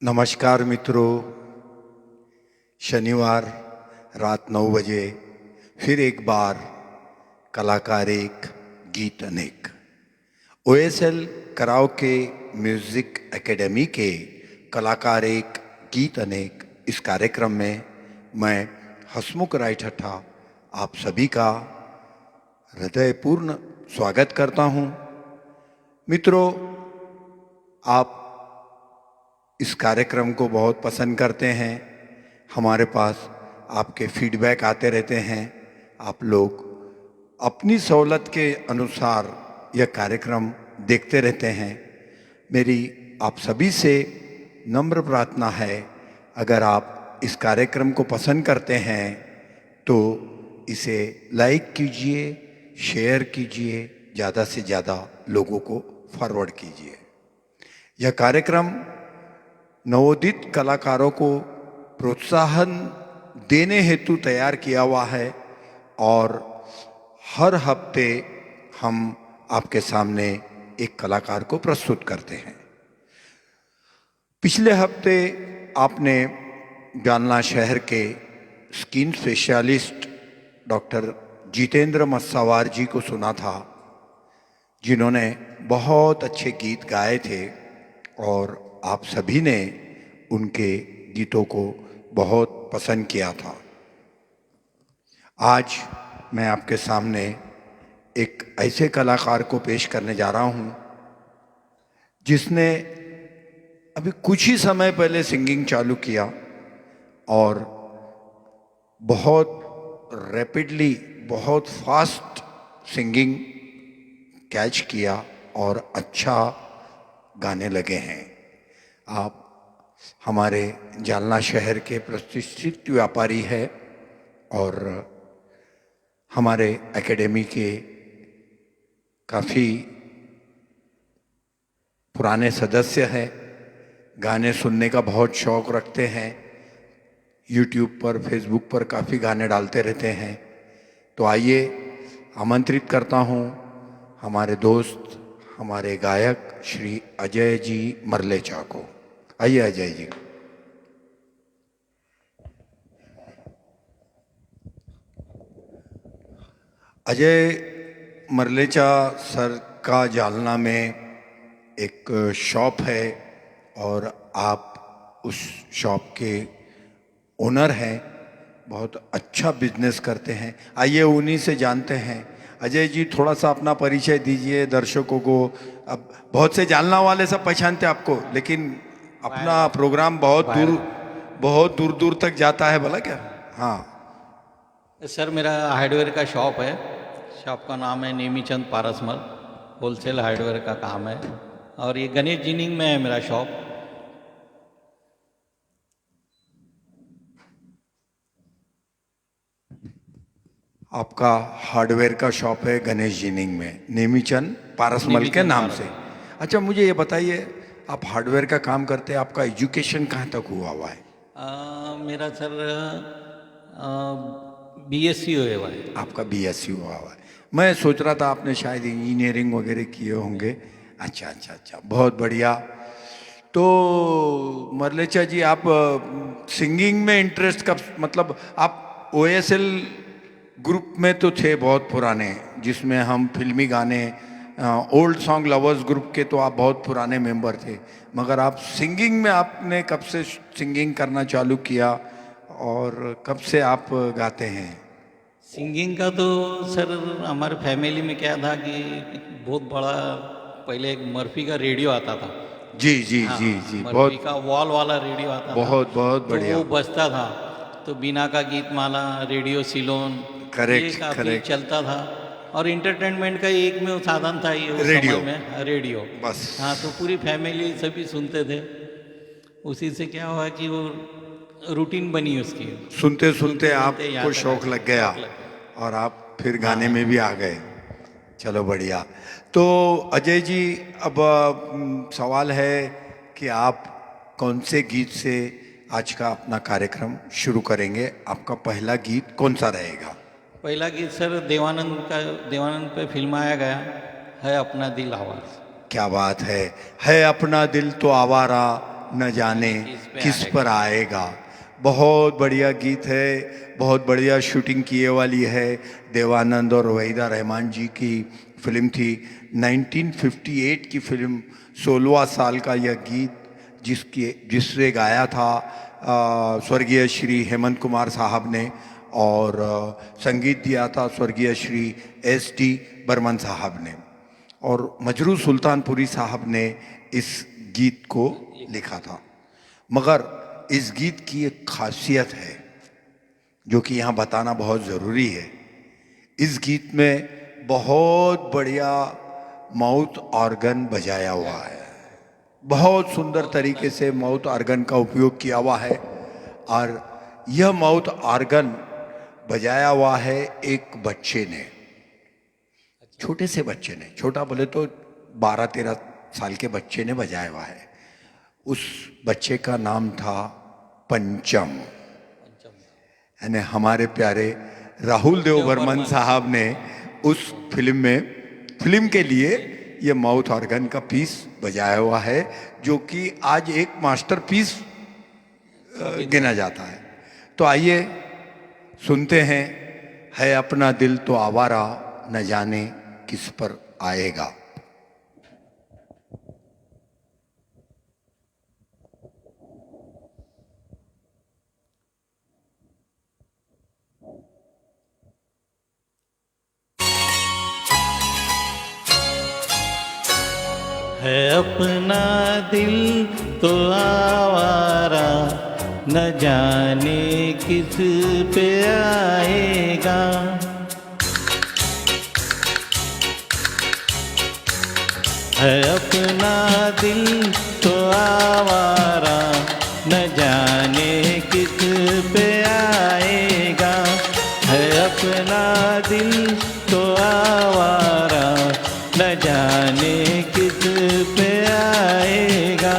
नमस्कार मित्रों। शनिवार रात 9 बजे फिर एक बार कलाकार एक गीत अनेक ओएसएल कराओके म्यूजिक एकेडमी के कलाकार एक गीत अनेक इस कार्यक्रम में मैं हसमुख राय ठट्टा आप सभी का हृदयपूर्ण स्वागत करता हूं। मित्रों, आप इस कार्यक्रम को बहुत पसंद करते हैं। हमारे पास आपके फीडबैक आते रहते हैं। आप लोग अपनी सहूलत के अनुसार यह कार्यक्रम देखते रहते हैं। मेरी आप सभी से नम्र प्रार्थना है, अगर आप इस कार्यक्रम को पसंद करते हैं तो इसे लाइक कीजिए, शेयर कीजिए, ज़्यादा से ज़्यादा लोगों को फॉरवर्ड कीजिए। यह कार्यक्रम नवोदित कलाकारों को प्रोत्साहन देने हेतु तैयार किया हुआ है और हर हफ्ते हम आपके सामने एक कलाकार को प्रस्तुत करते हैं। पिछले हफ्ते आपने जालना शहर के स्किन स्पेशलिस्ट डॉक्टर जितेंद्र मस्सावार जी को सुना था, जिन्होंने बहुत अच्छे गीत गाए थे और आप सभी ने उनके गीतों को बहुत पसंद किया था। आज मैं आपके सामने एक ऐसे कलाकार को पेश करने जा रहा हूं, जिसने अभी कुछ ही समय पहले सिंगिंग चालू किया और बहुत रैपिडली, बहुत फास्ट सिंगिंग कैच किया और अच्छा गाने लगे हैं। आप हमारे जालना शहर के प्रतिष्ठित व्यापारी है और हमारे एकेडमी के काफ़ी पुराने सदस्य हैं। गाने सुनने का बहुत शौक़ रखते हैं। यूट्यूब पर, फेसबुक पर काफ़ी गाने डालते रहते हैं। तो आइए आमंत्रित करता हूँ हमारे दोस्त, हमारे गायक श्री अजय जी मरलेचा को। आइए अजय जी। अजय मरलेचा सर का जालना में एक शॉप है और आप उस शॉप के ओनर हैं। बहुत अच्छा बिजनेस करते हैं। आइए उन्हीं से जानते हैं। अजय जी, थोड़ा सा अपना परिचय दीजिए दर्शकों को। अब बहुत से जालना वाले सब पहचानते हैं आपको, लेकिन अपना प्रोग्राम बहुत दूर दूर तक जाता है, भला क्या? हाँ सर, मेरा हार्डवेयर का शॉप है। शॉप का नाम है नेमीचंद पारसमल। होलसेल हार्डवेयर का काम है और ये गणेश जिनिंग में है मेरा शॉप। आपका हार्डवेयर का शॉप है गणेश जिनिंग में, नेमीचंद पारसमल के नेमीचंद नाम से। पारसमल। अच्छा, मुझे ये बताइए, आप हार्डवेयर का काम करते हैं, आपका एजुकेशन कहाँ तक हुआ है? मेरा सर बीएससी हुआ है। आपका बीएससी हुआ है। मैं सोच रहा था आपने शायद इंजीनियरिंग वगैरह किए होंगे। अच्छा अच्छा अच्छा, बहुत बढ़िया। तो मरलेचा जी, आप सिंगिंग में इंटरेस्ट कब, मतलब आप ओएसएल ग्रुप में तो थे बहुत पुराने, जिसमें हम फिल्मी गाने, ओल्ड सॉन्ग लवर्स ग्रुप के तो आप बहुत पुराने मेंबर थे, मगर आप सिंगिंग में आपने कब से सिंगिंग करना चालू किया और कब से आप गाते हैं? सिंगिंग का तो सर हमारे फैमिली में क्या था कि बहुत बड़ा, पहले एक मर्फी का रेडियो आता था। जी जी हाँ, जी जी, मर्फी बहुत का वॉल वाला रेडियो आता था। बहुत बहुत तो बढ़िया। वो बजता था। तो बीना का गीतमाला, रेडियो सिलोन, ये करेक्ट काफ़ी करेक्ट। चलता था। और इंटरटेनमेंट का एक में साधन था ये उस समय रेडियो, में, रेडियो। बस। हाँ, तो पूरी फैमिली सभी सुनते थे। उसी से क्या हुआ कि वो रूटीन बनी उसकी। सुनते सुनते सुनते सुनते यहाँ आपको तक आ शौक लग गया, गया शौक लग गया। और आप फिर गाने में हाँ। भी आ गए। चलो बढ़िया। तो अजय जी, अब सवाल है कि आप कौन से गीत से आज का अपना कार्यक्रम शुरू करेंगे? आपका पहला गीत कौन सा रहेगा? पहला गीत सर देवानंद का, देवानंद पे फिल्माया गया है अपना दिल आवाज़। क्या बात है अपना दिल तो आवारा, न जाने किस पर आएगा। बहुत बढ़िया गीत है, बहुत बढ़िया शूटिंग किए वाली है। देवानंद और वहीदा रहमान जी की फिल्म थी, 1958 की फिल्म। 16वां साल का यह गीत जिससे गाया था स्वर्गीय श्री हेमंत कुमार साहब ने, और संगीत दिया था स्वर्गीय श्री S.D. बर्मन साहब ने, और मजरू सुल्तानपुरी साहब ने इस गीत को लिखा था। मगर इस गीत की एक खासियत है जो कि यहाँ बताना बहुत ज़रूरी है। इस गीत में बहुत बढ़िया माउथ ऑर्गन बजाया हुआ है, बहुत सुंदर तरीके से माउथ ऑर्गन का उपयोग किया हुआ है। और यह माउथ ऑर्गन बजाया हुआ है एक बच्चे ने, छोटे से बच्चे ने, छोटा बोले तो 12-13 साल के बच्चे ने बजाया हुआ है। उस बच्चे का नाम था पंचम, यानी हमारे प्यारे राहुल देव बर्मन साहब ने उस फिल्म के लिए ये माउथ ऑर्गन का पीस बजाया हुआ है, जो कि आज एक मास्टरपीस गिना जाता है। तो आइए सुनते हैं, है अपना दिल तो आवारा, न जाने किस पर आएगा। है अपना दिल तो आवारा, न जाने किस पे आएगा। है अपना दिल तो आवारा, न जाने किस पे आएगा। है अपना दिल तो आवारा, न जाने किस पे आएगा।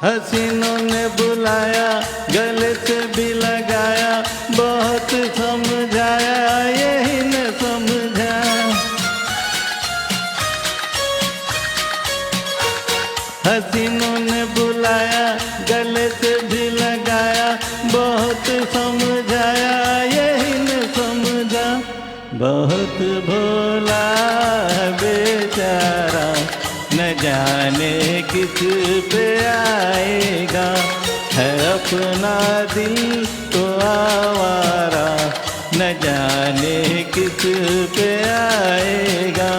हसीनों ने बुलाया, गले से भी लगाया, बहुत समझाया, यही न समझा। हसीनों ने बुलाया, गले से भी लगाया, बहुत समझाया, यही न समझा। बहुत भोला बेचारा, न जाने किस पे आएगा। है अपना दिल तो आवारा, न जाने किस पे आएगा।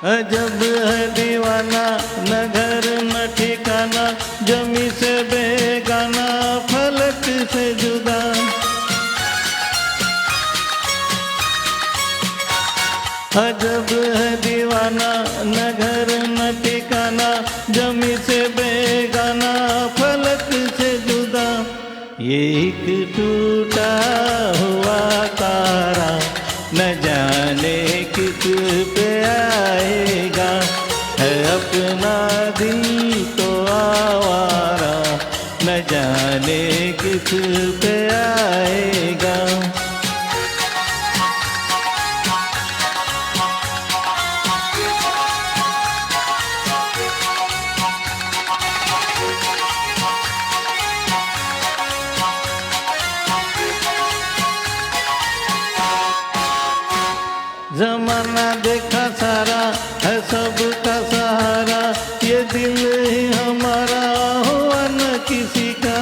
अजब है दीवाना, न घर न ठिकाना, जमी से बेगाना, फलक से जुदा। अजब है दीवाना, न घर न ठिकाना, जमी से बेगाना, फलक से जुदा। ये एक टूटा हुआ तारा, न जाने किस पे आएगा। है अपना दिल तो आवारा, न जाने किस पे आएगा। जमाना देखा सारा, है सबका सहारा, ये दिल ही हमारा हुआ न किसी का।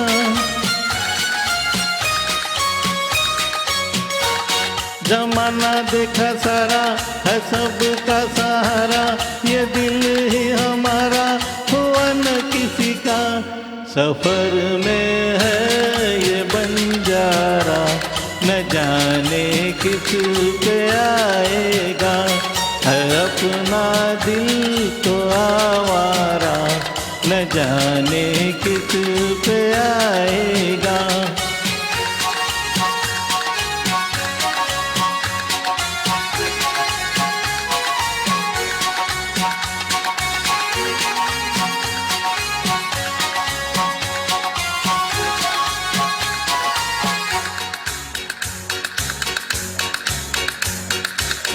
जमाना देखा सारा, है सबका सहारा, ये दिल ही हमारा हुआ न किसी का। सफर में है ये बंजारा, न जाने किस पे आएगा। है अपना दिल तो आवारा, न जाने किस पे आएगा।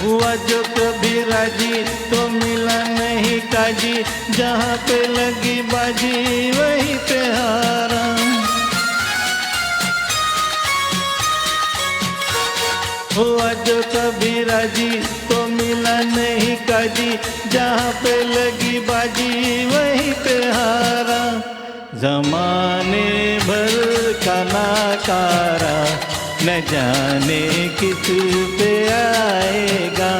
हुआ जो कभी राजी तो मिला नहीं काजी, जहाँ पे लगी बाजी वहीं पे हारा। हुआ जो कभी राजी तो मिला नहीं काजी, जहाँ पे लगी बाजी वहीं पे हारा। जमाने भर का नाकारा, न जाने किस पे आएगा।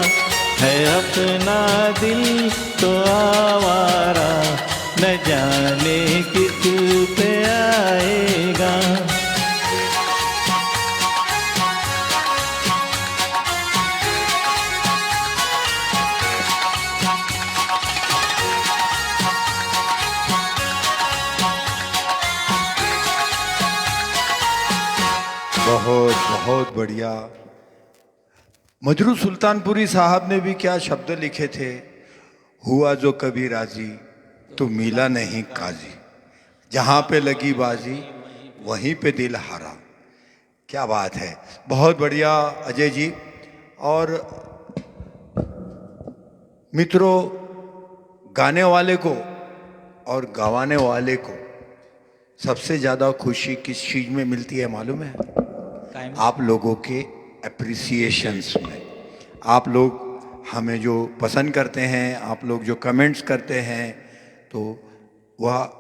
है अपना दिल तो आवारा, न जाने किस पे आएगा। बहुत बहुत बढ़िया। मजरू सुल्तानपुरी साहब ने भी क्या शब्द लिखे थे, हुआ जो कभी राजी तो मिला नहीं काजी, जहाँ पे लगी बाजी वहीं पे दिल हारा। क्या बात है, बहुत बढ़िया अजय जी। और मित्रों, गाने वाले को और गवाने वाले को सबसे ज़्यादा खुशी किस चीज़ में मिलती है मालूम है? आप लोगों के अप्रिसिएशंस में। आप लोग हमें जो पसंद करते हैं, आप लोग जो कमेंट्स करते हैं, तो वह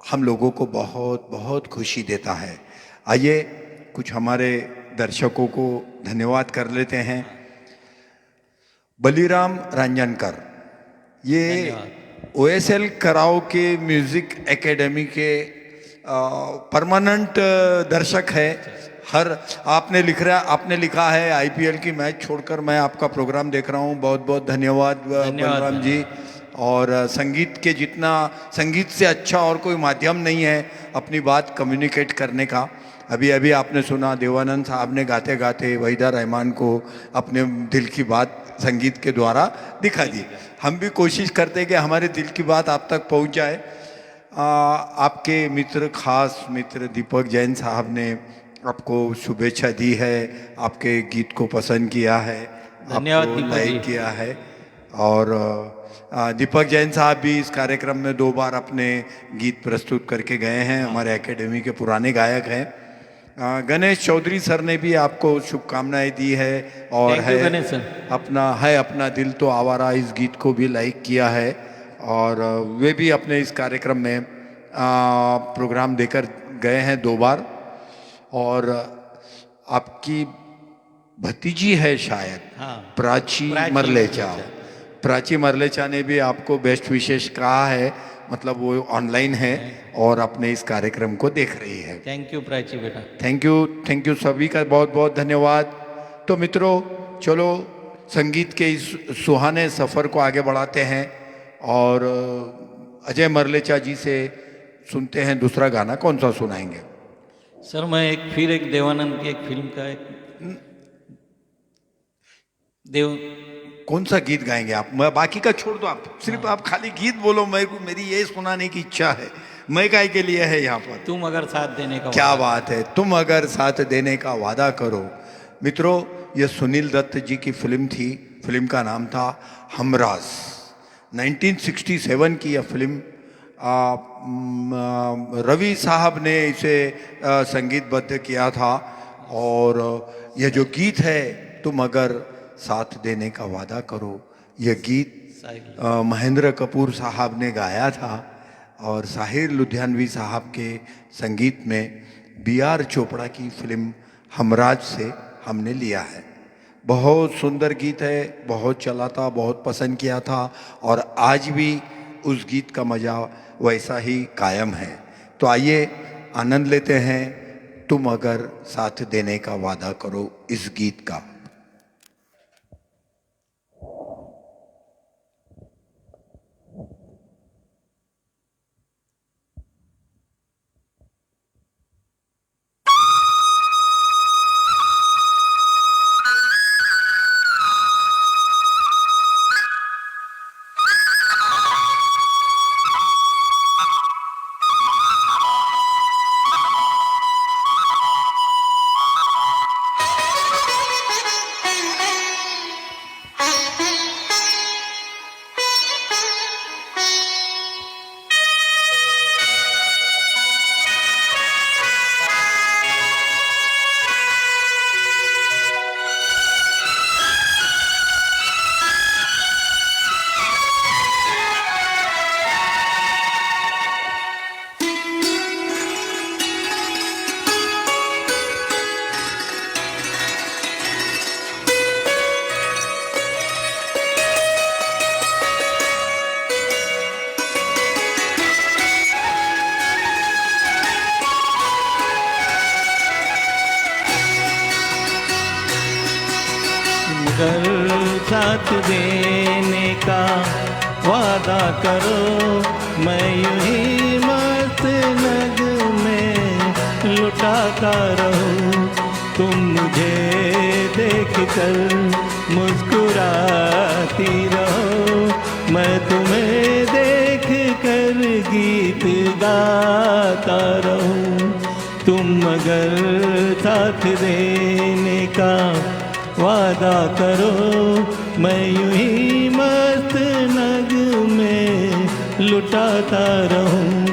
हम लोगों को बहुत बहुत खुशी देता है। आइए कुछ हमारे दर्शकों को धन्यवाद कर लेते हैं। बलीराम रंजनकर, ये ओएसएल कराओ के म्यूजिक एकेडमी के परमानेंट दर्शक है। हर आपने लिखा है आईपीएल की मैच छोड़कर मैं आपका प्रोग्राम देख रहा हूँ। बहुत बहुत धन्यवाद बलराम जी। और संगीत के जितना, संगीत से अच्छा और कोई माध्यम नहीं है अपनी बात कम्युनिकेट करने का। अभी अभी आपने सुना देवानंद साहब ने गाते गाते वहीदा रहमान को अपने दिल की बात संगीत के द्वारा दिखा दी। हम भी कोशिश करते हैं कि हमारे दिल की बात आप तक पहुंच जाए। आपके मित्र, खास मित्र दीपक जैन साहब ने आपको शुभेच्छा दी है, आपके गीत को पसंद किया है, आपको लाइक किया है। और दीपक जैन साहब भी इस कार्यक्रम में 2 बार अपने गीत प्रस्तुत करके गए हैं, हमारे एकेडमी के पुराने गायक हैं। गणेश चौधरी सर ने भी आपको शुभकामनाएं दी है और अपना दिल तो आवारा इस गीत को भी लाइक किया है। और वे भी अपने इस कार्यक्रम में प्रोग्राम देकर गए हैं 2 बार। और आपकी भतीजी है शायद, प्राची मरलेचा ने भी आपको बेस्ट विशेष कहा है, मतलब वो ऑनलाइन है और अपने इस कार्यक्रम को देख रही है। थैंक यू प्राची बेटा। थैंक यू सभी का बहुत बहुत धन्यवाद। तो मित्रों, चलो संगीत के इस सुहाने सफ़र को आगे बढ़ाते हैं और अजय मरलेचा जी से सुनते हैं दूसरा गाना। कौन सा सुनाएंगे सर? मैं एक देवानंद की एक फिल्म का कौन सा गीत गाएंगे आप? मैं बाकी का छोड़ दो, आप सिर्फ आप खाली गीत बोलो। मेरी ये सुनाने की इच्छा है। मैं काय के लिए है यहाँ पर? तुम अगर साथ देने का क्या बात है, तुम अगर साथ देने का वादा करो। मित्रों, यह सुनील दत्त जी की फिल्म थी। फिल्म का नाम था हमराज। 1967 की यह फिल्म, रवि साहब ने इसे संगीतबद्ध किया था। और यह जो गीत है, तुम अगर साथ देने का वादा करो, यह गीत महेंद्र कपूर साहब ने गाया था और साहिर लुधियानवी साहब के संगीत में बी.आर. चोपड़ा की फिल्म हमराज से हमने लिया है। बहुत सुंदर गीत है, बहुत चला था, बहुत पसंद किया था और आज भी उस गीत का मज़ा वैसा ही कायम है। तो आइए आनंद लेते हैं तुम अगर साथ देने का वादा करो इस गीत का। मगर साथ देने का वादा करो, मैं यूं ही मस्त नग में लुटाता रहूं। तुम मुझे देख कर मुस्कुराती रहो, मैं तुम्हें देख कर गीत गाता रहूं। तुम मगर साथ देने का वादा करो, मैं यूं ही मस्त नग में लुटाता रहूं।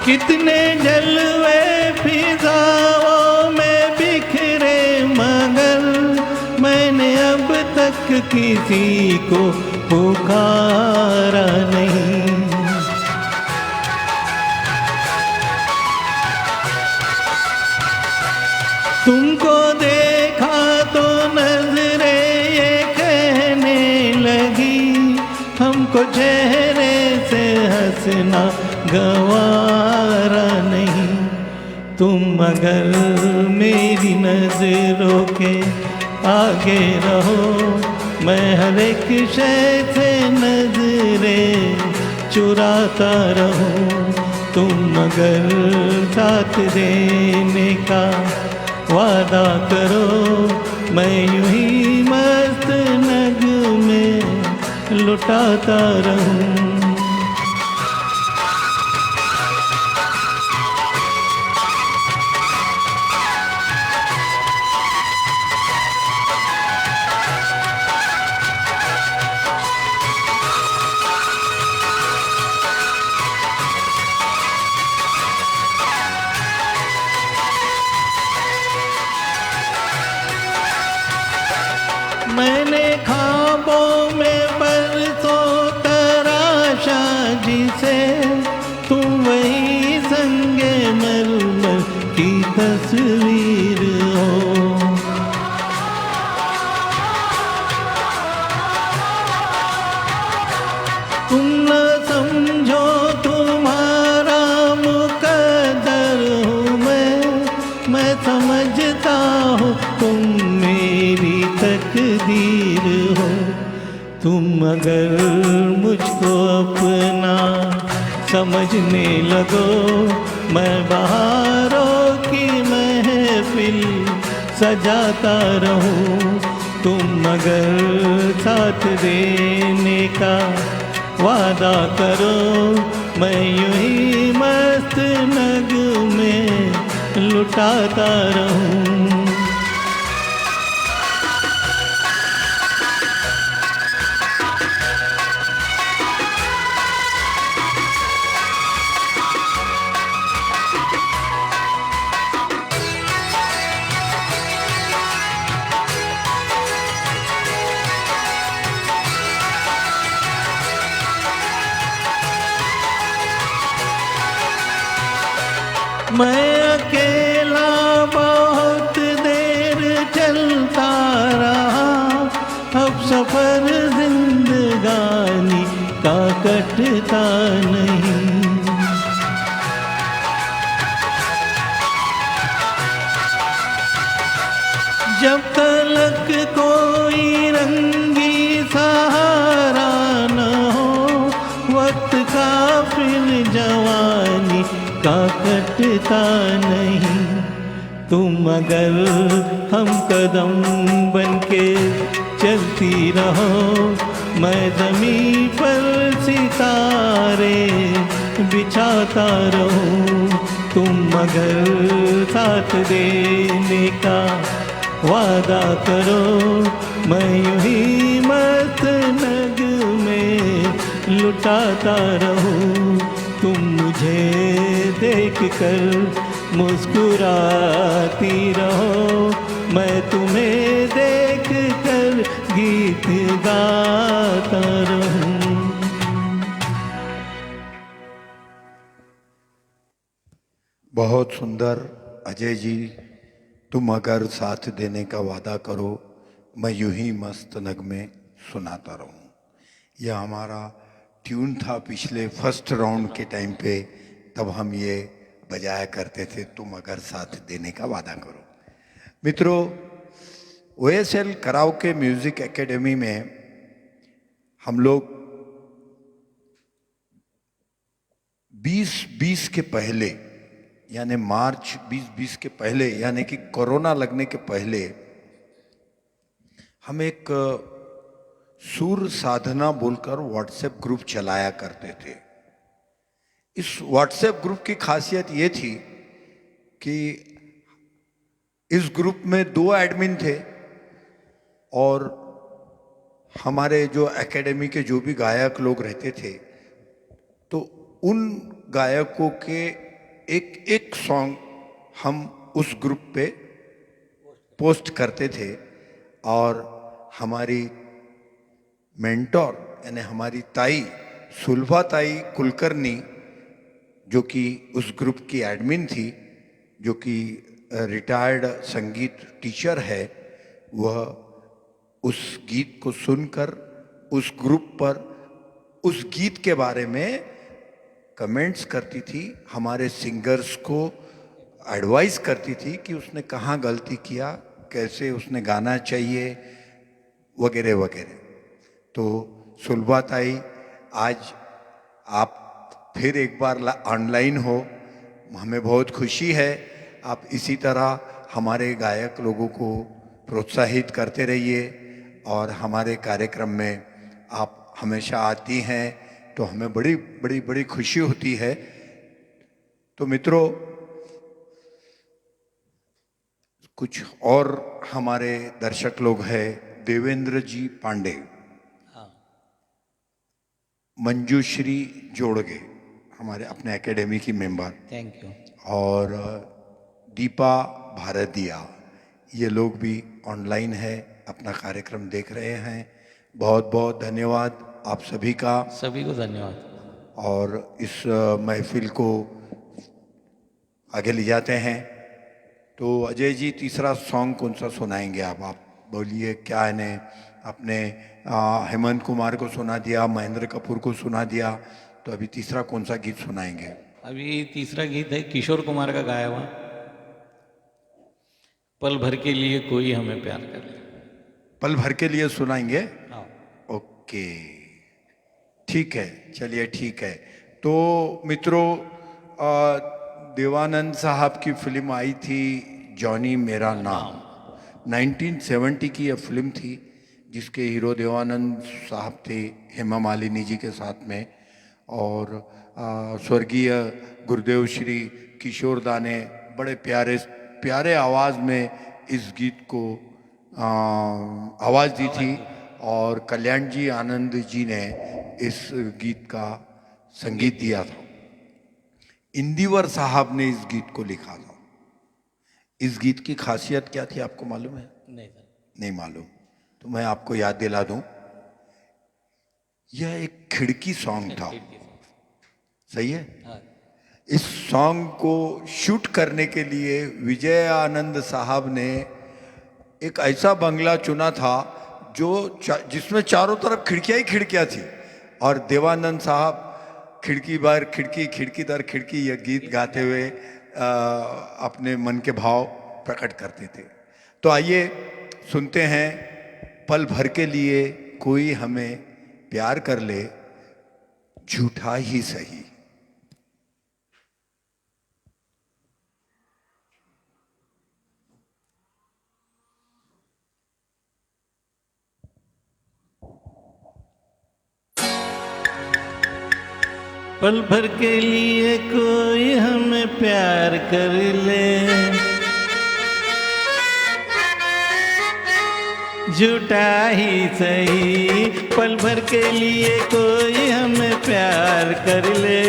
कितने जलवे फिजाओं में बिखरे, मगर मैंने अब तक किसी को पुकारा नहीं। तुमको देखा तो नजरें ये कहने लगी, हमको चेहरे से हंसना गवारा नहीं। तुम मगर मेरी नजरों के आगे रहो, मैं हर एक शय से नजरें चुराता रहूं। तुम मगर साथ देने का वादा करो, मैं यूं ही मस्त नग में लुटाता रहूं। मैंने ख्वाबों में बरसों तराशा जिसे, तुम वही संगे मरमर की तस्वीर हो। तुम न समझो तुम्हारा मुकद्दर हूँ मैं समझता हूँ तुम मेरी तकदीर हो। तुम अगर मुझको अपना समझने लगो, मैं बहारों की महफिल सजाता रहूं। तुम अगर साथ देने का वादा करो, मैं यूं ही मस्त नग में लुटाता रहूं। मैं अकेला बहुत देर चलता रहा, अब सफर जिंदगानी का कटता नहीं। जब तलक कोई रंगी सहारा न हो, वक्त का फिर जवानी का कटता नहीं। तुम अगर हम कदम बनके चलती रहो, मैं ज़मीं पर सितारे बिछाता रहूं। तुम अगर साथ देने का वादा करो, मैं यूं ही मस्त नग में लुटाता रहूं। तुम मुझे देख कर मुस्कुराती रहो, मैं तुम्हें देख कर गीत गाता रहूं। बहुत सुंदर। अजय जी, तुम अगर साथ देने का वादा करो, मैं यूं ही मस्त नगमे सुनाता रहूं। यह हमारा ट्यून था पिछले फर्स्ट राउंड के टाइम पे, तब हम ये बजाया करते थे, तुम अगर साथ देने का वादा करो। मित्रों, ओएसएल कराओके म्यूजिक एकेडमी में हम लोग 2020 के पहले, यानी मार्च 2020 के पहले, यानी कि कोरोना लगने के पहले, हम एक सुर साधना बोलकर व्हाट्सएप ग्रुप चलाया करते थे। इस व्हाट्सएप ग्रुप की खासियत ये थी कि इस ग्रुप में 2 एडमिन थे और हमारे जो एकेडमी के जो भी गायक लोग रहते थे, तो उन गायकों के एक एक सॉन्ग हम उस ग्रुप पे पोस्ट करते थे। और हमारी मेंटोर यानी हमारी ताई सुलभा ताई कुलकर्णी, जो कि उस ग्रुप की एडमिन थी, जो कि रिटायर्ड संगीत टीचर है, वह उस गीत को सुनकर उस ग्रुप पर उस गीत के बारे में कमेंट्स करती थी, हमारे सिंगर्स को एडवाइस करती थी कि उसने कहाँ गलती किया, कैसे उसने गाना चाहिए, वगैरह वगैरह। तो सुलभा ताई, आज आप फिर एक बार ऑनलाइन हो, हमें बहुत खुशी है। आप इसी तरह हमारे गायक लोगों को प्रोत्साहित करते रहिए और हमारे कार्यक्रम में आप हमेशा आती हैं, तो हमें बड़ी बड़ी बड़ी खुशी होती है। तो मित्रों, कुछ और हमारे दर्शक लोग हैं। देवेंद्र जी पांडे, मंजूश्री जोड़गे, हमारे अपने एकेडमी की मेंबर, थैंक यू। और दीपा भारतिया, ये लोग भी ऑनलाइन है, अपना कार्यक्रम देख रहे हैं। बहुत बहुत धन्यवाद आप सभी का। सभी को धन्यवाद। और इस महफिल को आगे ले जाते हैं। तो अजय जी, तीसरा सॉन्ग कौन सा सुनाएंगे आप बोलिए। क्या है ने अपने हेमंत कुमार को सुना दिया, महेंद्र कपूर को सुना दिया, तो अभी तीसरा कौन सा गीत सुनाएंगे? अभी तीसरा गीत है किशोर कुमार का गाया हुआ, पल भर के लिए कोई हमें प्यार कर ले। पल भर के लिए सुनाएंगे? हाँ। ओके, ठीक है, चलिए ठीक है। तो मित्रों, देवानंद साहब की फिल्म आई थी जॉनी मेरा नाम, 1970 की यह फिल्म थी, जिसके हीरो देवानंद साहब थे हेमा मालिनी जी के साथ में। और स्वर्गीय गुरुदेव श्री किशोर दा ने बड़े प्यारे प्यारे आवाज़ में इस गीत को आवाज़ दी थी, और कल्याण जी आनंद जी ने इस गीत का संगीत दिया था। इंदिवर साहब ने इस गीत को लिखा था। इस गीत की खासियत क्या थी, आपको मालूम है? नहीं सर। नहीं मालूम, तो मैं आपको याद दिला दूं। यह एक खिड़की सॉन्ग था, सही है? हाँ। इस सॉन्ग को शूट करने के लिए विजय आनंद साहब ने एक ऐसा बंगला चुना था जिसमें चारों तरफ खिड़कियां ही खिड़कियां थी, और देवानंद साहब खिड़की बार खिड़की, खिड़की दर खिड़की यह गीत गाते हुए अपने मन के भाव प्रकट करते थे। तो आइए सुनते हैं, पल भर के लिए कोई हमें प्यार कर ले, झूठा ही सही। पल भर के लिए कोई हमें प्यार कर ले, झूठा ही सही। पल भर के लिए कोई हमें प्यार कर ले,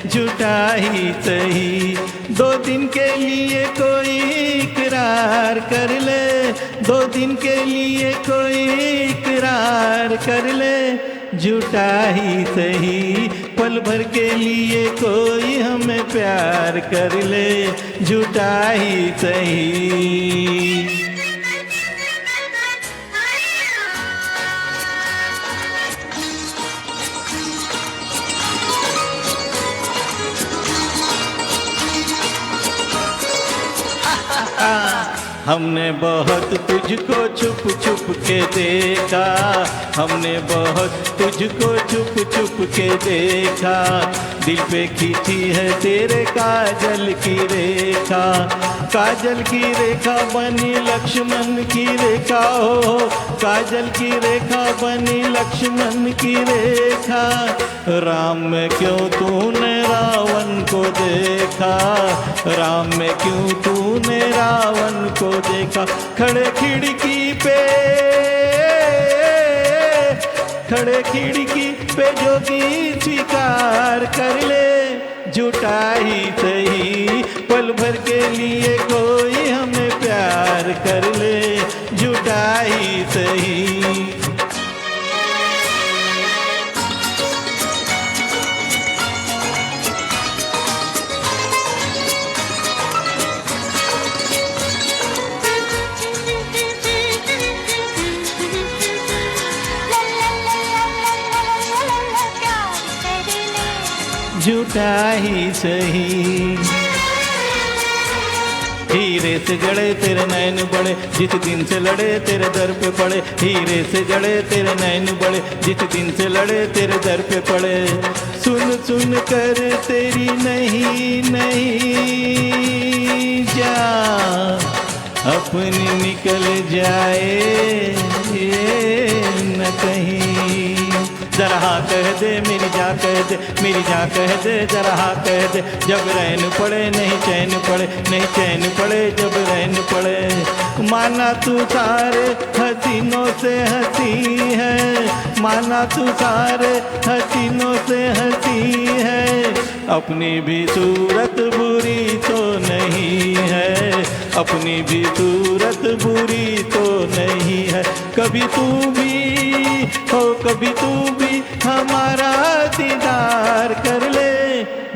झूठा ही सही। 2 दिन के लिए कोई इकरार कर ले, 2 दिन के लिए कोई इकरार कर ले। झूठा ही सही। पल भर के लिए कोई हमें प्यार कर ले, झूठा ही सही। हमने बहुत तुझको छुप छुप के देखा, हमने बहुत तुझको छुप छुप के देखा। दिल पे खींची है तेरे काजल की रेखा, काजल की रेखा बनी लक्ष्मण की रेखा हो, काजल की रेखा बनी लक्ष्मण की रेखा। राम में क्यों तूने रावण को देखा, राम में क्यों तूने रावण को देखा। खड़े खिड़की पे, खड़े खिड़की पे जोगी स्वीकार कर ले, झूठा ही सही। पल भर के लिए कोई हमें प्यार कर ले, झूठा ही सही। झूठा ही सही। हीरे से जड़े तेरे नैन बड़े, जिस दिन से लड़े तेरे दर पे पड़े। हीरे से जड़े तेरे नैन बड़े, जिस दिन से लड़े तेरे दर पे पड़े। सुन सुन कर तेरी नहीं नहीं जा, अपनी निकल जाए ये न कहीं। जरा हाँ कह दे मेरी जाँ कह दे, मेरी जाँ कह दे जरा हाँ कह दे। जब रैन पड़े नहीं चैन पड़े, नहीं चैन पड़े जब रैन पड़े। माना तू सारे हसीनों से हंसी है, माना तू सारे हसीनों से हंसी है। अपनी भी सूरत बुरी तो नहीं है, अपनी भी सूरत बुरी तो नहीं है। कभी तू भी हो, कभी तू भी हमारा दीदार कर ले,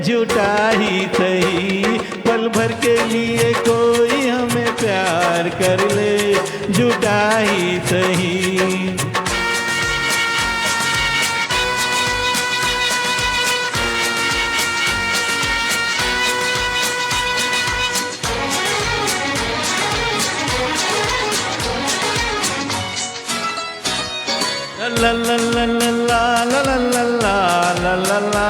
झूठा ही सही। पल भर के लिए कोई हमें प्यार कर ले, झूठा ही सही। ला ला ला ला ला ला ला ला ला ला।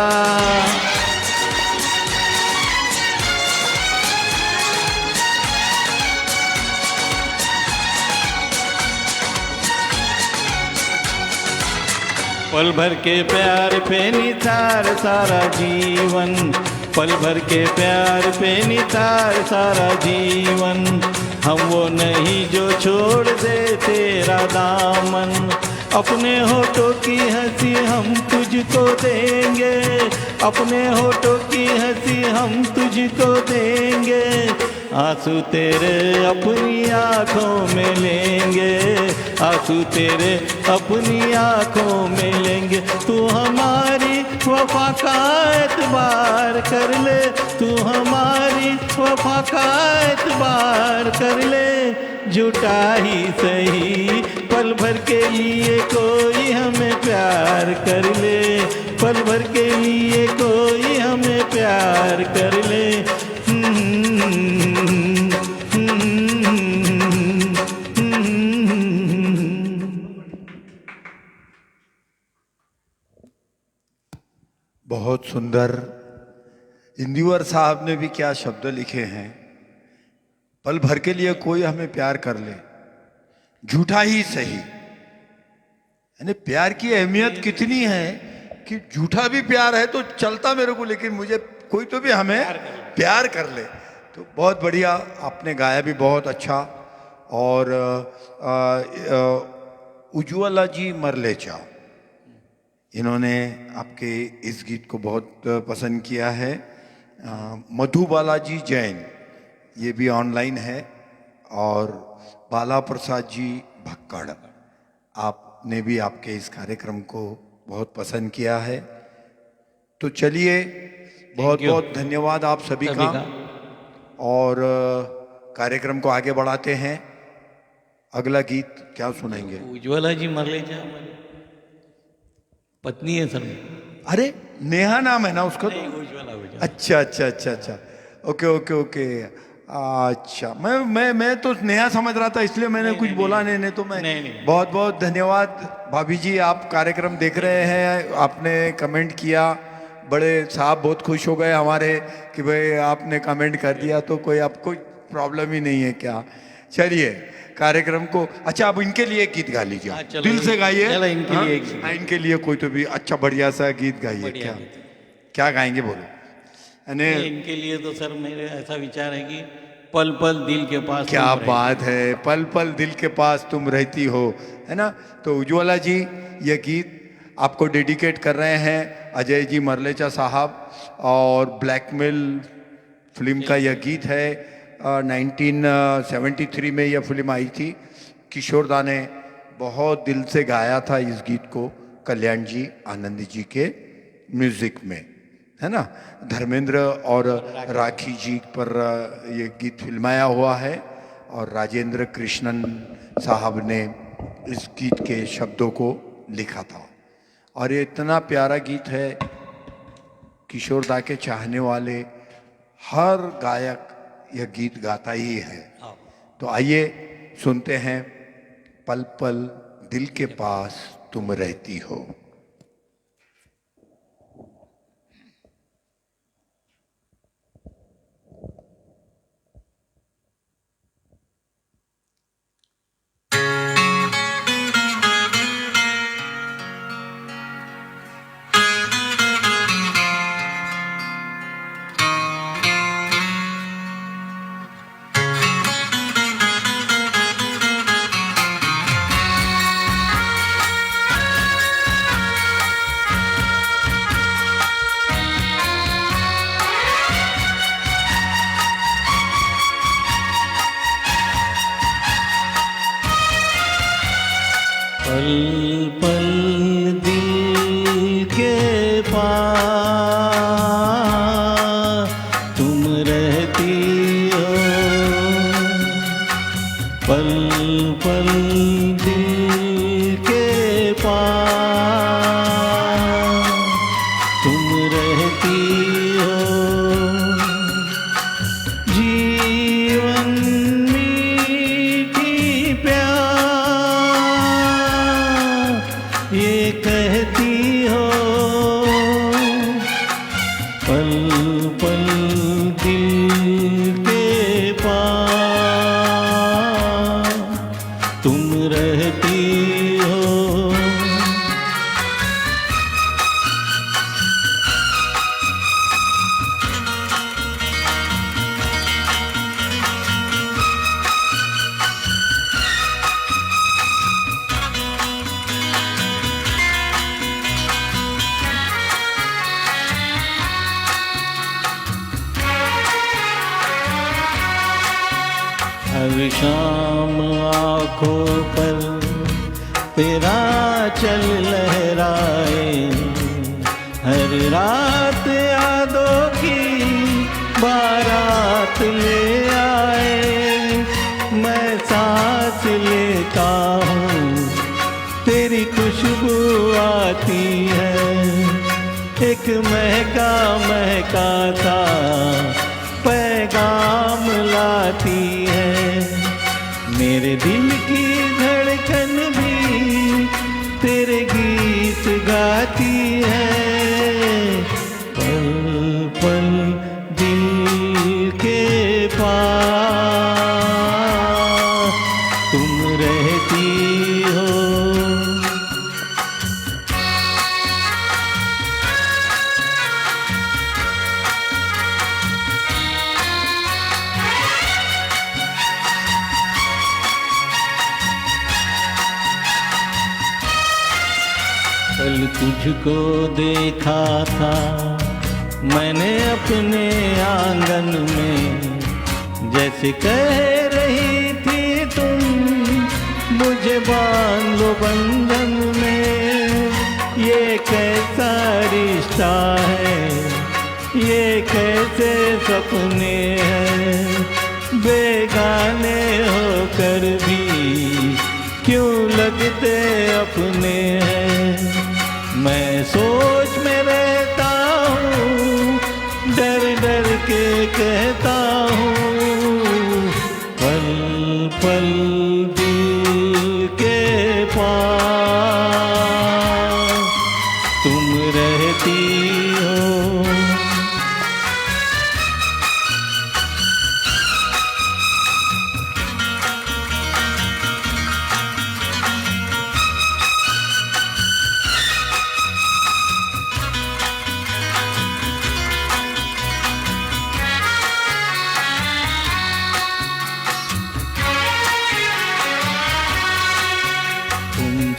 पल भर के प्यार पे निथार सारा जीवन, पल भर के प्यार पे निथार सारा जीवन। हम वो नहीं जो छोड़ दे तेरा दामन, अपने होठों की हंसी हम तुझको देंगे, अपने होठों की हंसी हम तुझको देंगे। आंसू तेरे अपनी आँखों में लेंगे, आंसू तेरे अपनी आँखों में लेंगे। तू हमारी वफा का एतबार कर ले, तू हमारी वफा का एतबार कर ले, झूठा ही सही। पल भर के लिए कोई हमें प्यार कर ले, पल भर के लिए कोई हमें प्यार कर ले। बहुत सुंदर। इंदिवर साहब ने भी क्या शब्द लिखे हैं। पल भर के लिए कोई हमें प्यार कर ले, झूठा ही सही। यानी प्यार की अहमियत कितनी है कि झूठा भी प्यार है तो चलता मेरे को, लेकिन मुझे कोई तो भी हमें प्यार कर ले। तो बहुत बढ़िया, आपने गाया भी बहुत अच्छा। और उज्ज्वला जी मरलेचा, इन्होंने आपके इस गीत को बहुत पसंद किया है। मधुबाला जी जैन, ये भी ऑनलाइन है। और बाला प्रसाद जी भक्कड़, आपने भी आपके इस कार्यक्रम को बहुत पसंद किया है। तो चलिए, बहुत बहुत धन्यवाद आप सभी का। और कार्यक्रम को आगे बढ़ाते हैं। अगला गीत क्या सुनाएंगे? उज्ज्वला जी मरलेजा हमारी पत्नी है सर। अरे नेहा नाम है ना उसका? नहीं, तो उज्ज्वला। अच्छा अच्छा अच्छा अच्छा, ओके ओके ओके। अच्छा, मैं तो नेहा समझ रहा था, इसलिए मैंने कुछ बोला नहीं तो मैं नहीं। बहुत बहुत धन्यवाद भाभी जी, आप कार्यक्रम देख रहे हैं, आपने कमेंट किया, बड़े साहब बहुत खुश हो गए हमारे कि भाई आपने कमेंट कर दिया, तो कोई आपको प्रॉब्लम ही नहीं है क्या? चलिए कार्यक्रम को, अच्छा अब इनके लिए एक गीत गा लीजिए, हाँ, चलो, दिल से गाइए। चलो, इनके हाँ? लिए एक गीत। हाँ, इनके लिए कोई तो भी अच्छा बढ़िया सा गीत गाइए। बढ़िया क्या गीत। क्या गाएंगे बोलो? यानी इनके लिए तो सर मेरे ऐसा विचार है कि पल पल दिल के पास क्या तुम रहती। बात है, पल पल दिल के पास तुम रहती हो, है ना? तो उज्ज्वला जी ये गीत आपको डेडिकेट कर रहे हैं अजय जी मरलेचा साहब, और ब्लैकमेल फिल्म का यह गीत है। 1973 में यह फिल्म आई थी। किशोर दा ने बहुत दिल से गाया था इस गीत को, कल्याण जी आनंद जी के म्यूजिक में, है ना? धर्मेंद्र और राखी जी पर ये गीत फिल्माया हुआ है, और राजेंद्र कृष्णन साहब ने इस गीत के शब्दों को लिखा था। और ये इतना प्यारा गीत है, किशोर दा के चाहने वाले हर गायक यह गीत गाता ही है। तो आइए सुनते हैं, पल पल दिल के पास तुम रहती हो। पल पल दिल के पास तुम रहती हो, पल पल दिल के पास तुम रहती हो। जीवन मीठी प्यार ये कहती हो, पल पल दिल के पास तुम रहती हो। हर शाम आँखों पर तेरा चल लहराए, हर रात यादों की बारात ले आए। मैं सांस लेता हूँ तेरी खुशबू आती है, एक महका महका सा पैगाम लाती है। मेरे दिल की धड़कन भी तेरे गीत गाती है, पल पल दिल के पास तुम रहती हो। कल तुझको देखा था मैंने अपने आंगन में, जैसे कह रही थी तुम मुझे बांध लो बंधन में। ये ये कैसा रिश्ता है, ये कैसे सपने हैं, बेगाने होकर भी क्यों लगते अपने हैं। मैं सोच में रहता हूँ, डर डर के कहता हूँ, पल पल दिल के पास तुम रहती हो।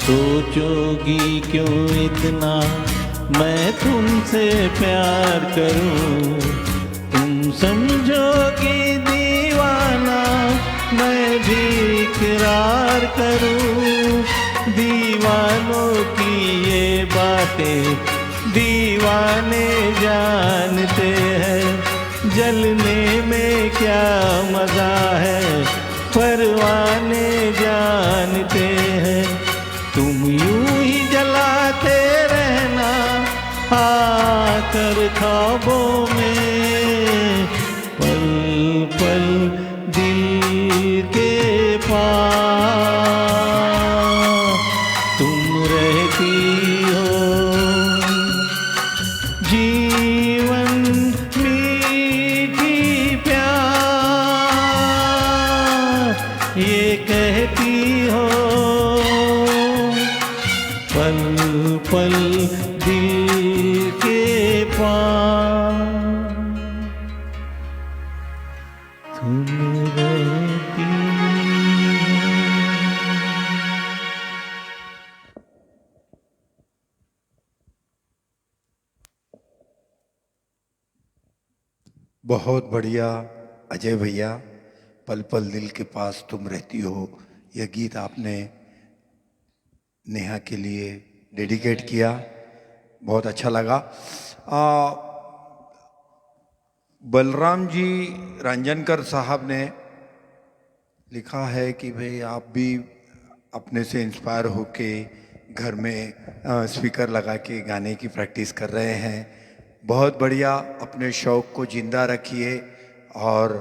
सोचोगी क्यों इतना मैं तुमसे प्यार करूं, तुम समझोगी दीवाना मैं भी इकरार करूं। दीवानों की ये बातें दीवाने जानते हैं, जलने में क्या मजा है परवाने जानते हैं। तुम यूं ही जलाते रहना आकर ख्वाबों में, पल पल दिल के पास तुम रहती हो। जीवन मीठी प्यार ये कहती हो, पल पल दिल के पास तुम रहती हो। बहुत बढ़िया अजय भैया, पल पल दिल के पास तुम रहती हो। यह गीत आपने नेहा के लिए डेडिकेट किया, बहुत अच्छा लगा। बलराम जी रंजनकर साहब ने लिखा है कि भाई आप भी अपने से इंस्पायर होके घर में स्पीकर लगा के गाने की प्रैक्टिस कर रहे हैं। बहुत बढ़िया, अपने शौक़ को जिंदा रखिए। और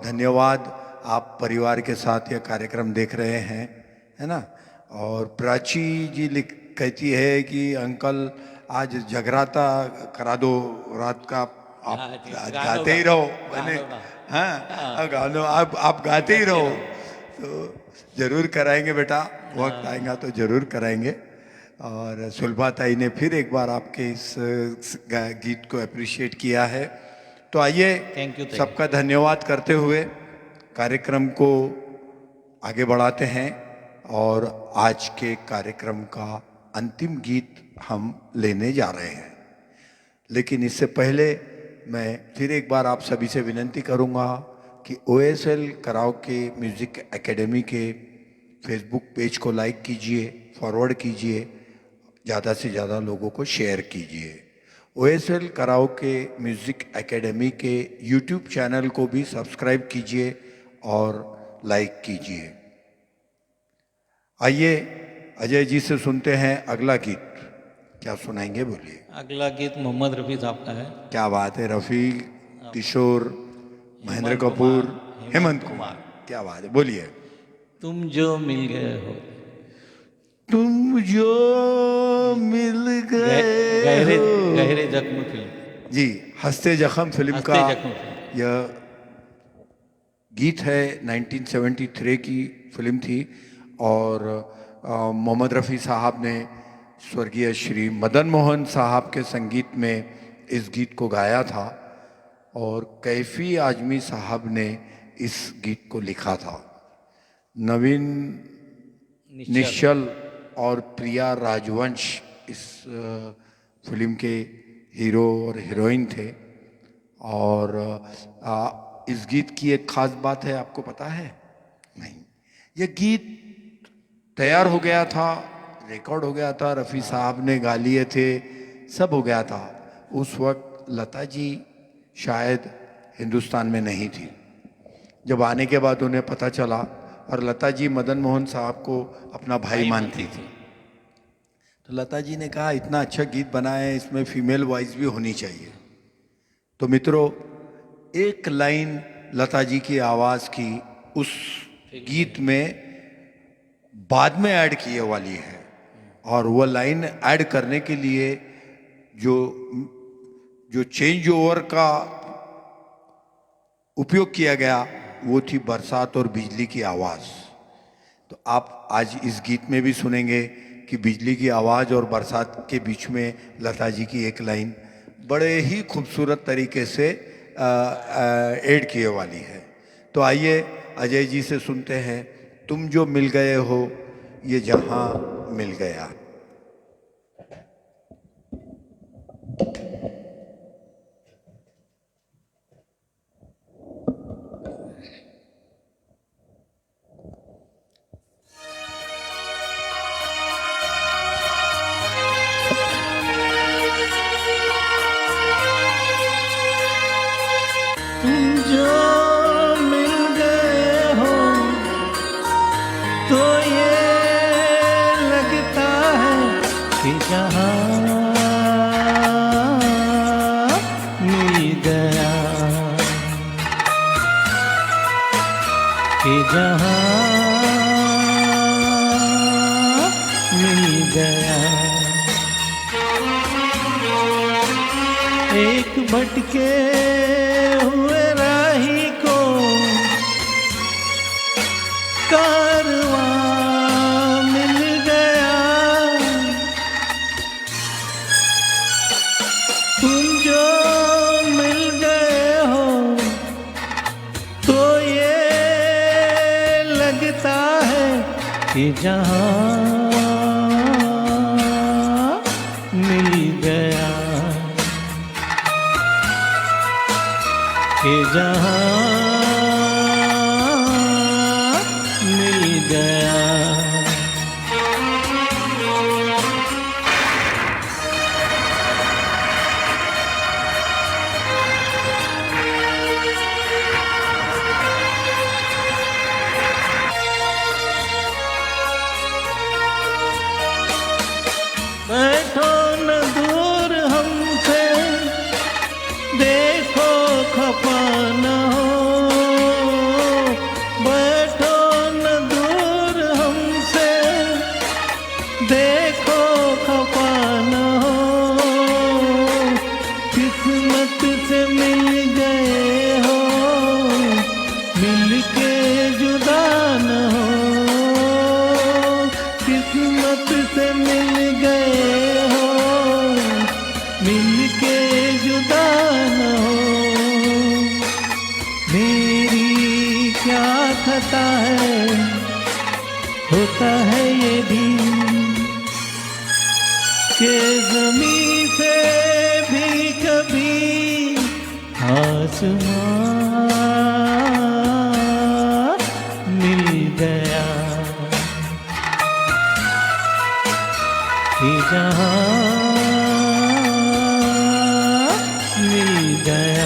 धन्यवाद, आप परिवार के साथ यह कार्यक्रम देख रहे हैं, है ना। और प्राची जी कहती है कि अंकल आज जगराता करा दो रात का, आप गाते ही रहो। मैंने हाँ गानो आप गाते ही रहो। तो जरूर कराएंगे बेटा, वक्त आएगा तो जरूर कराएंगे। और सुलभा ताई ने फिर एक बार आपके इस गीत को अप्रिशिएट किया है। तो आइए सबका धन्यवाद करते हुए कार्यक्रम को आगे बढ़ाते हैं। और आज के कार्यक्रम का अंतिम गीत हम लेने जा रहे हैं। लेकिन इससे पहले मैं फिर एक बार आप सभी से विनंती करूंगा कि OSL कराओके म्यूज़िक एकेडमी के फेसबुक पेज को लाइक कीजिए, फॉरवर्ड कीजिए, ज़्यादा से ज़्यादा लोगों को शेयर कीजिए। OSL कराओके म्यूज़िक एकेडमी के YouTube चैनल को भी सब्सक्राइब कीजिए और लाइक कीजिए। आइए अजय जी से सुनते हैं अगला गीत। क्या सुनाएंगे, बोलिए। अगला गीत मोहम्मद रफ़ी साहब का है। क्या बात है, रफ़ी, किशोर, महेंद्र कपूर, हेमंत कुमार, क्या बात है, बोलिए। तुम जो मिल गए हो, तुम जो मिल गए गहरे हो। गहरे जख्म फिल्म जी, हंसते जख्म फिल्म का हंसते जख्म फिल्म। यह गीत है। 1973 की फिल्म थी और मोहम्मद रफ़ी साहब ने स्वर्गीय श्री मदन मोहन साहब के संगीत में इस गीत को गाया था और कैफी आजमी साहब ने इस गीत को लिखा था। नवीन निश्चल और प्रिया राजवंश इस फिल्म के हीरो और हीरोइन थे। और इस गीत की एक खास बात है, आपको पता है? नहीं, यह गीत तैयार हो गया था रिकॉर्ड हो गया था, रफ़ी साहब ने गा लिए थे, सब हो गया था। उस वक्त लता जी शायद हिंदुस्तान में नहीं थी। जब आने के बाद उन्हें पता चला, और लता जी मदन मोहन साहब को अपना भाई मानती थी, तो लता जी ने कहा इतना अच्छा गीत बनाया है, इसमें फीमेल वॉइस भी होनी चाहिए। तो मित्रों, एक लाइन लता जी की आवाज़ की उस गीत में बाद में ऐड किए वाली है, और वो लाइन ऐड करने के लिए जो जो चेंज ओवर का उपयोग किया गया वो थी बरसात और बिजली की आवाज़। तो आप आज इस गीत में भी सुनेंगे कि बिजली की आवाज़ और बरसात के बीच में लता जी की एक लाइन बड़े ही खूबसूरत तरीके से ऐड किए वाली है। तो आइए अजय जी से सुनते हैं, तुम जो मिल गए हो ये जहां मिल गया। तुम जो मिल गए हो तो ये लगता है कि जहां मिल गया, कि जहां मिल गया। एक भटके हुए राही को कारवां मिल गया। तुम जो मिल गए हो तो ये लगता है कि जहां मिल गया, कि जहां मिल गया। बैठो न दूर हमसे, देखो खफा न हो। बैठो न दूर हमसे, देखो खफा न हो। किस्मत से मिल गए हो, मिल के जुदा न हो। किस्मत से मिल गए हो, मिल के जुदा न हो। मेरी क्या खता है, होता है ये भी कि ज़मीं से भी कभी आसमां मिल गया, कि जहां मिल गया।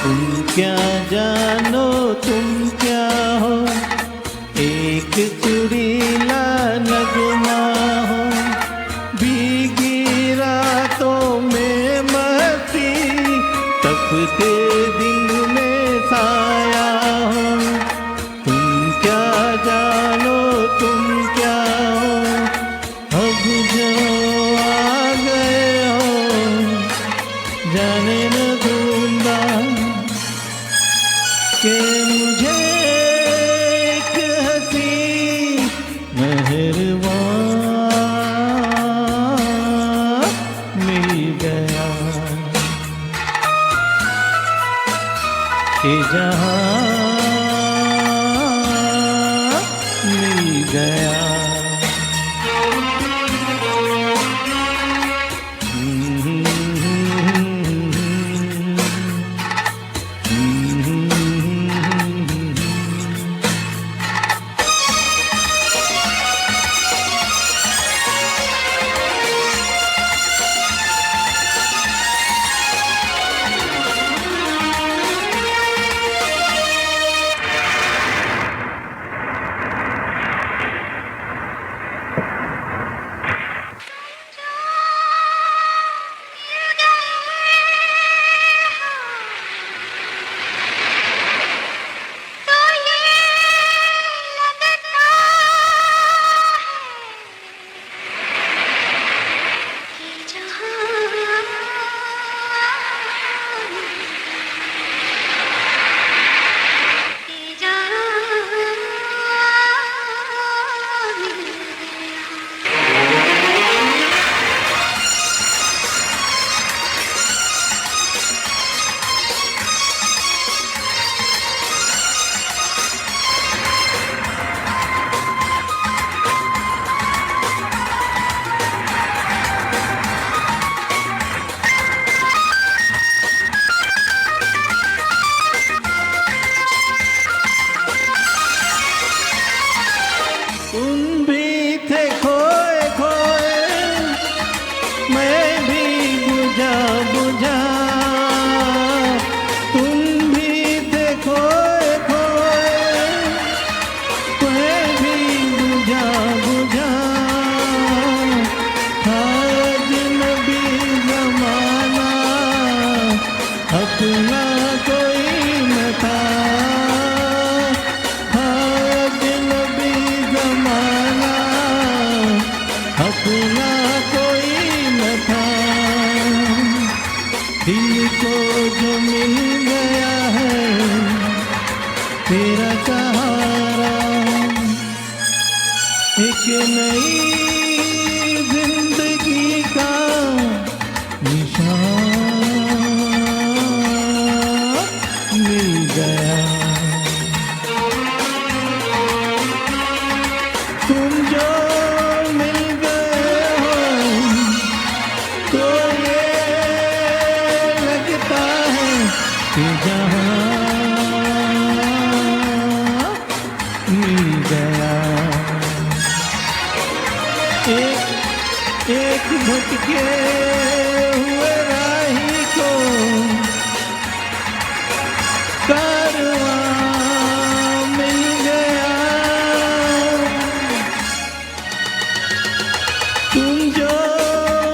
तुम क्या जानो तुम क्या हो, एक चुड़ीला नगमा हो। भीगी रातों में मस्ती के दिन में साया हो। तुम क्या जानो तुम क्या हो, अब जो आ गए हो जाने न दूंगा कि मुझे एक हंसी मेहरबान मिल गया कि जहाँ मिल गया। तुम भी थे खोए खोए, मैं भी बुझा बुझा। तुम भी थे खोए खोए, मैं भी बुझा बुझा। था अजनबी ज़माना, अपना कोई न था। अपना कोई न था। दिल को जो मिल गया है तेरा सहारा, एक नई जिंदगी का निशान मिल गया। तुम जो मिल गए हो तो ये लगता है कि जहाँ मिल गया। एक भटके हुए राही को कारवां मिल गया। तुम जो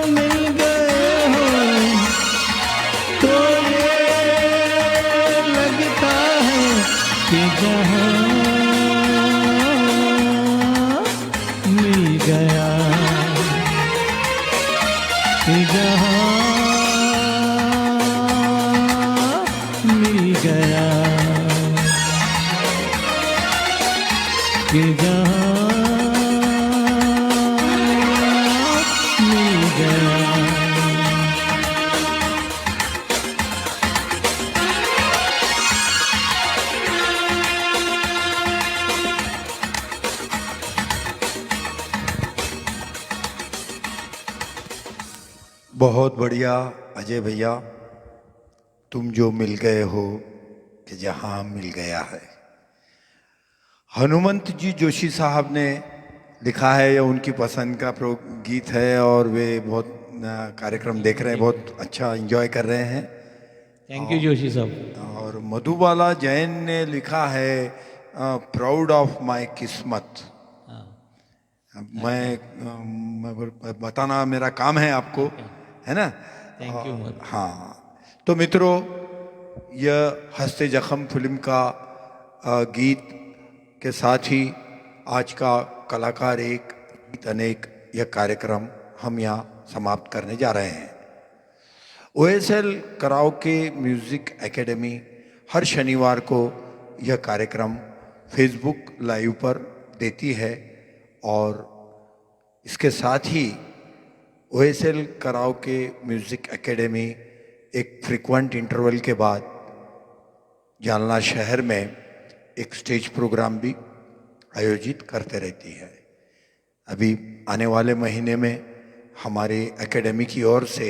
मिल गए हो तो ये लगता है कि जहाँ मिल गया, कि जहाँ मिल गया, कि जहाँ मिल गया। बहुत बढ़िया अजय भैया, तुम जो मिल गए हो कि जहां मिल गया है। हनुमंत जी जोशी साहब ने लिखा है, यह उनकी पसंद का गीत है और वे बहुत कार्यक्रम देख रहे हैं, बहुत अच्छा एंजॉय कर रहे हैं। थैंक यू जोशी साहब। और मधुबाला जैन ने लिखा है प्राउड ऑफ माय किस्मत। मैं बताना मेरा काम है आपको, है ना। Thank you. हाँ, तो मित्रों, यह हंसते जख्म फिल्म का गीत के साथ ही आज का कलाकार एक गीत अनेक यह कार्यक्रम हम यहाँ समाप्त करने जा रहे हैं। ओएसएल कराओके म्यूजिक एकेडमी हर शनिवार को यह कार्यक्रम फेसबुक लाइव पर देती है और इसके साथ ही ओएसएल कराओके म्यूजिक एकेडमी एक फ्रीक्वेंट इंटरवल के बाद जालना शहर में एक स्टेज प्रोग्राम भी आयोजित करते रहती है। अभी आने वाले महीने में हमारे एकेडमी की ओर से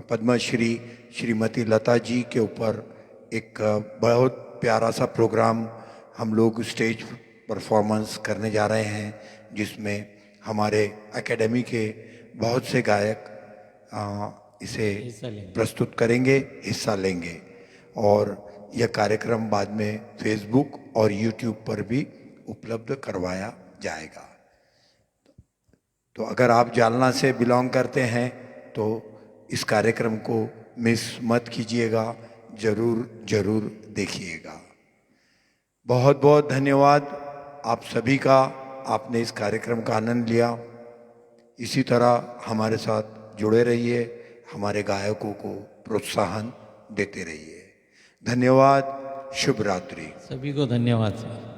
पद्मश्री श्रीमती लता जी के ऊपर एक बहुत प्यारा सा प्रोग्राम हम लोग स्टेज परफॉर्मेंस करने जा रहे हैं, जिसमें हमारे एकेडमी के बहुत से गायक इसे प्रस्तुत करेंगे, हिस्सा लेंगे और यह कार्यक्रम बाद में फेसबुक और यूट्यूब पर भी उपलब्ध करवाया जाएगा। तो अगर आप जालना से बिलोंग करते हैं तो इस कार्यक्रम को मिस मत कीजिएगा, ज़रूर देखिएगा। बहुत बहुत धन्यवाद आप सभी का, आपने इस कार्यक्रम का आनंद लिया। इसी तरह हमारे साथ जुड़े रहिए, हमारे गायकों को प्रोत्साहन देते रहिए। धन्यवाद। शुभ रात्रि। सभी को धन्यवाद सर।